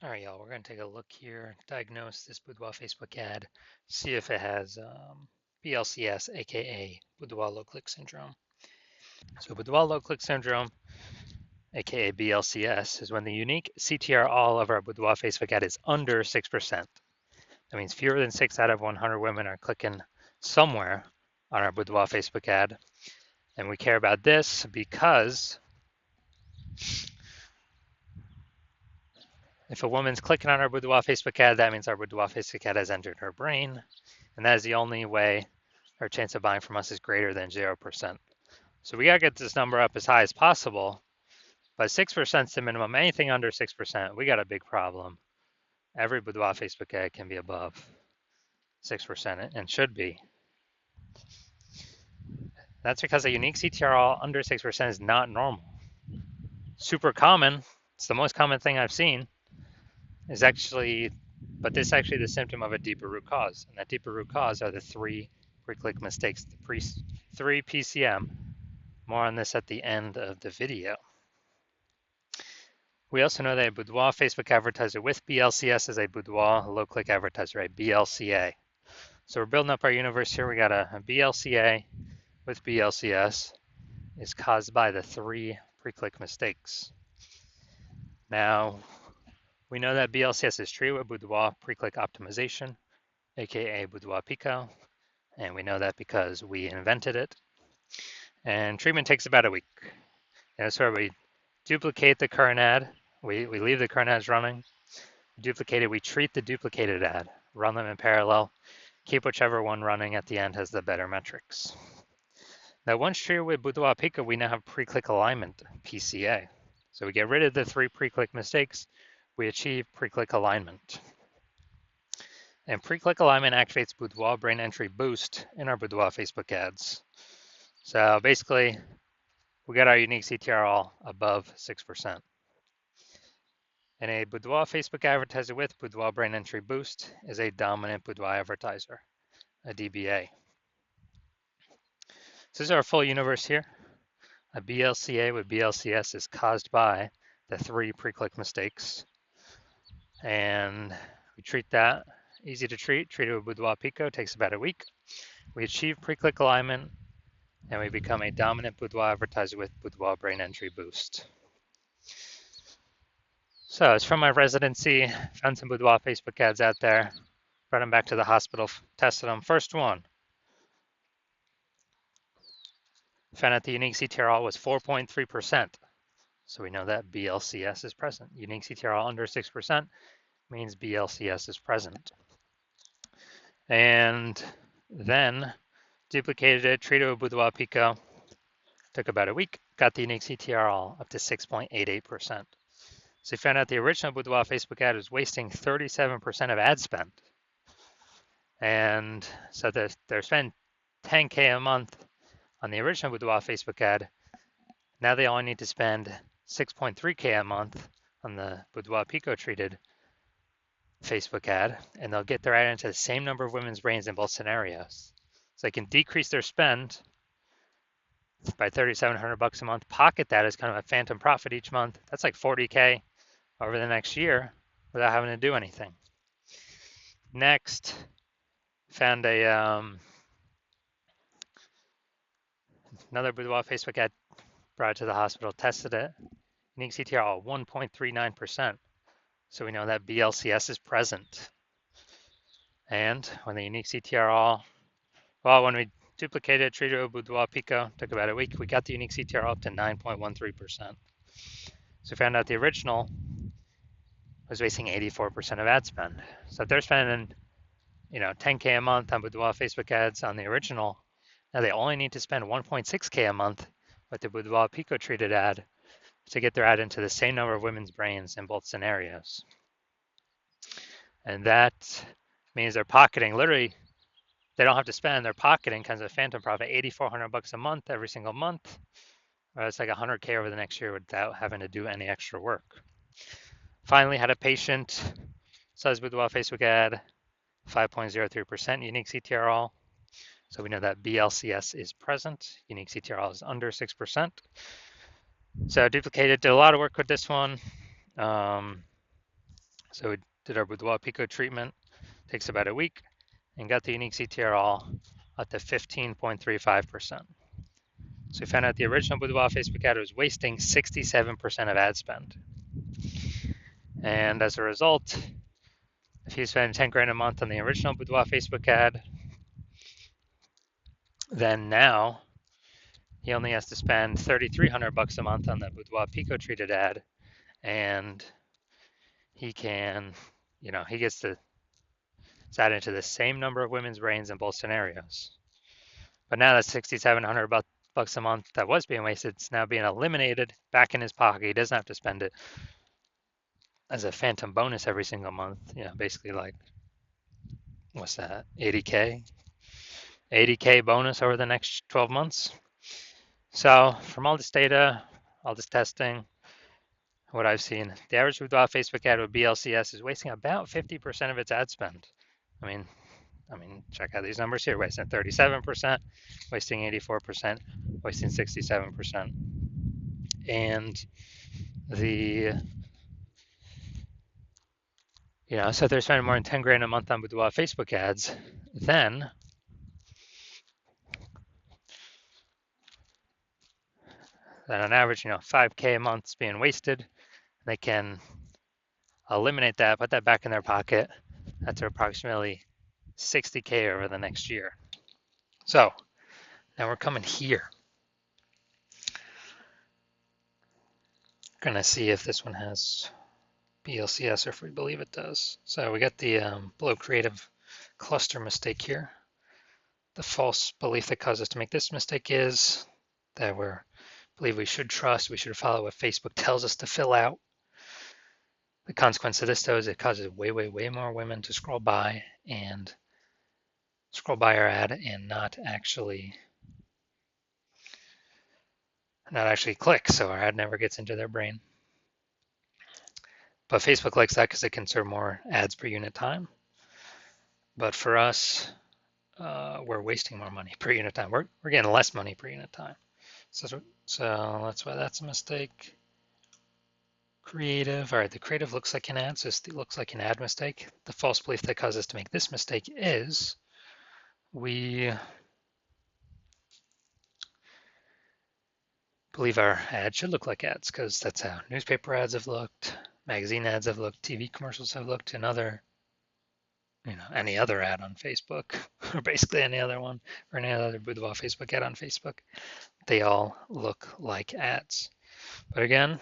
All right, y'all, we're going to take a look here, diagnose this Boudoir Facebook ad, see if it has BLCS, aka Boudoir low click syndrome. So, Boudoir low click syndrome, aka BLCS, is when the unique CTR all of our Boudoir Facebook ad is under 6%. That means fewer than 6 out of 100 women are clicking somewhere on our Boudoir Facebook ad. And we care about this because if a woman's clicking on our Boudoir Facebook ad, that means our Boudoir Facebook ad has entered her brain. And that is the only way our chance of buying from us is greater than 0%. So we got to get this number up as high as possible, but 6% is the minimum. Anything under 6%, we got a big problem. Every Boudoir Facebook ad can be above 6% and should be. That's because a unique CTRL under 6% is not normal. Super common, it's the most common thing I've seen, is actually, but this is actually the symptom of a deeper root cause. And that deeper root cause are the three pre-click mistakes, the three PCM. More on this at the end of the video. We also know that a Boudoir Facebook advertiser with BLCS is a Boudoir low-click advertiser, a BLCA. So we're building up our universe here. We got a BLCA with BLCS is caused by the three pre-click mistakes. Now, we know that BLCS is treated with Boudoir pre-click optimization, aka Boudoir Pico, and we know that because we invented it. And treatment takes about a week. And that's where we duplicate the current ad. We leave the current ads running. Duplicate it, we treat the duplicated ad, run them in parallel, keep whichever one running at the end has the better metrics. Now, once treated with Boudoir Pico, we now have pre-click alignment, PCA. So we get rid of the three pre-click mistakes, we achieve pre-click alignment. And pre-click alignment activates Boudoir brain entry boost in our Boudoir Facebook ads. So basically, we got our unique CTR all above 6%. And a Boudoir Facebook advertiser with Boudoir brain entry boost is a dominant Boudoir advertiser, a DBA. So this is our full universe here. A BLCA with BLCS is caused by the three pre-click mistakes. And we treat that, easy to treat it with Boudoir Pico, takes about a week. We achieve pre-click alignment, and we become a dominant Boudoir advertiser with Boudoir brain entry boost. So it's from my residency, found some Boudoir Facebook ads out there, brought them back to the hospital, tested them. First one, found out the unique CTRL was 4.3%. So we know that BLCS is present. Unique CTRL under 6% means BLCS is present. And then duplicated it, treated with Boudoir Pico, took about a week, got the unique CTRL up to 6.88%. So we found out the original Boudoir Facebook ad was wasting 37% of ad spend. And so they're spending 10K a month on the original Boudoir Facebook ad. Now they only need to spend 6.3K a month on the Boudoir Pico treated Facebook ad, and they'll get their ad into the same number of women's brains in both scenarios. So they can decrease their spend by $3,700 a month, pocket that as kind of a phantom profit each month. That's like 40K over the next year without having to do anything. Next, found another Boudoir Facebook ad, brought it to the hospital, tested it. Unique CTR 1.39%. So we know that BLCS is present. And when the unique CTR when we duplicated, treated with Boudoir Pico, took about a week, we got the unique CTR up to 9.13%. So we found out the original was wasting 84% of ad spend. So if they're spending, 10K a month on Boudoir Facebook ads on the original, now they only need to spend 1.6K a month with the Boudoir Pico treated ad to get their ad into the same number of women's brains in both scenarios. And that means they're pocketing, literally, they don't have to spend, they're pocketing kind of a phantom profit, $8,400 a month every single month. Or it's like 100K over the next year without having to do any extra work. Finally, had a patient, says Boudoir Facebook ad, 5.03% unique CTRL. So we know that BLCS is present. Unique CTRL is under 6%. So duplicated, did a lot of work with this one. So So we did our Boudoir Pico treatment, takes about a week, and got the unique CTR all up to 15.35%. So we found out the original Boudoir Facebook ad was wasting 67% of ad spend. And as a result, if you spend 10 grand a month on the original Boudoir Facebook ad, then now he only has to spend $3,300 a month on the Boudoir Pico treated ad, and he can, he gets to add into the same number of women's brains in both scenarios. But now that $6,700 a month that was being wasted, it's now being eliminated back in his pocket. He doesn't have to spend it as a phantom bonus every single month. Basically like, what's that, 80K bonus over the next 12 months. So from all this data, all this testing, what I've seen, the average Boudoir Facebook ad with BLCS is wasting about 50% of its ad spend. I mean, check out these numbers here: wasting 37%, wasting 84%, wasting 67%, and so they're spending more than 10 grand a month on Boudoir Facebook ads. Then on average, 5K a month is being wasted. They can eliminate that, put that back in their pocket. That's approximately 60K over the next year. So now we're coming here. Gonna see if this one has BLCS or if we believe it does. So we got the below creative cluster mistake here. The false belief that caused us to make this mistake is that we believe we should trust, we should follow what Facebook tells us to fill out. The consequence of this, though, is it causes way, way, way more women to scroll by our ad and not actually click, so our ad never gets into their brain. But Facebook likes that because it can serve more ads per unit time. But for us, we're wasting more money per unit time. We're getting less money per unit time. So that's why that's a mistake. Creative. All right, the creative looks like an ad, so it looks like an ad mistake. The false belief that caused us to make this mistake is we believe our ads should look like ads because that's how newspaper ads have looked, magazine ads have looked, TV commercials have looked, and any other ad on Facebook, or basically any other one, or any other Boudoir Facebook ad on Facebook. They all look like ads. But again,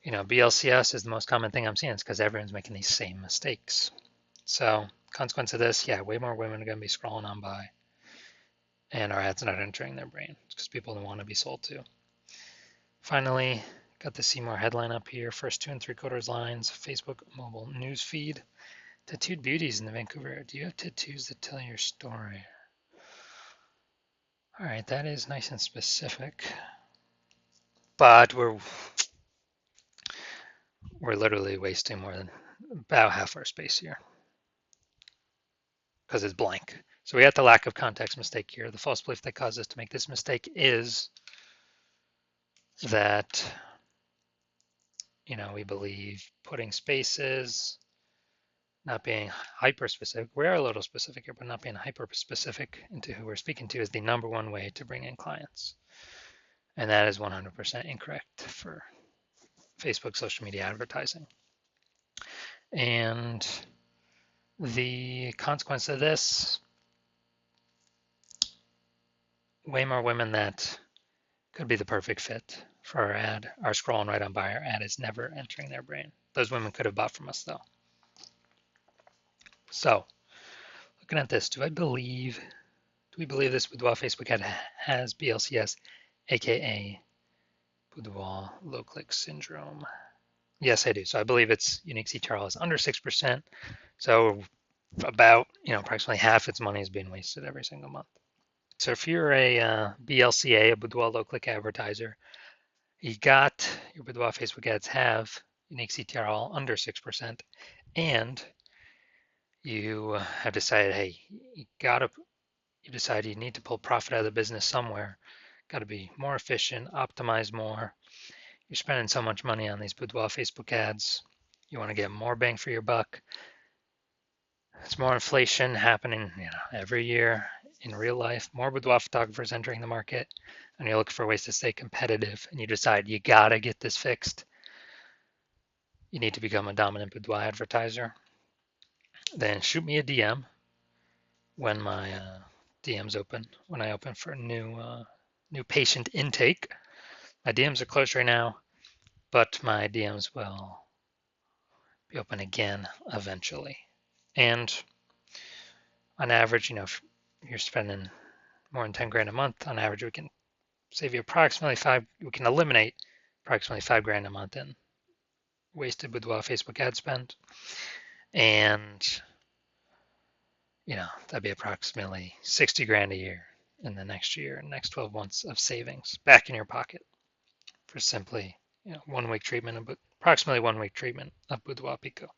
BLCS is the most common thing I'm seeing. It's because everyone's making these same mistakes. So consequence of this, way more women are going to be scrolling on by, and our ads not entering their brain because people don't want to be sold to. Finally, got the See More headline up here. First 2 3/4 lines, Facebook mobile news feed. Tattooed beauties in the Vancouver area. Do you have tattoos that tell your story? All right, that is nice and specific. But we're literally wasting more than about half our space here because it's blank. So we got the lack of context mistake here. The false belief that caused us to make this mistake is that, we believe putting spaces, not being hyper specific. We are a little specific here, but not being hyper specific into who we're speaking to is the number one way to bring in clients. And that is 100% incorrect for Facebook social media advertising. And the consequence of this, way more women that could be the perfect fit for our ad are scrolling right on by. Our ad is never entering their brain. Those women could have bought from us though. So looking at this, do we believe this Boudoir Facebook ad has BLCS, aka Boudoir low click syndrome? Yes, I do. So I believe its unique CTR is under 6%. So about, approximately half its money is being wasted every single month. So if you're a BLCA, a Boudoir low click advertiser, your Boudoir Facebook ads have unique CTR all under 6%, and you have decided, hey, you decide you need to pull profit out of the business somewhere, got to be more efficient, optimize more. You're spending so much money on these Boudoir Facebook ads. You want to get more bang for your buck. There's more inflation happening, every year in real life. More boudoir photographers entering the market, and you look for ways to stay competitive. And you decide you gotta get this fixed. You need to become a dominant boudoir advertiser. Then shoot me a DM when my DMs open. When I open for a new patient intake. My DMs are closed right now, but my DMs will be open again eventually. And on average, if you're spending more than 10 grand a month, on average, we can save you we can eliminate approximately 5 grand a month in wasted boudoir Facebook ad spend. And, that'd be approximately 60 grand a year in the next year, next 12 months of savings back in your pocket for simply, 1 week treatment, approximately 1 week treatment of boudoir Pico.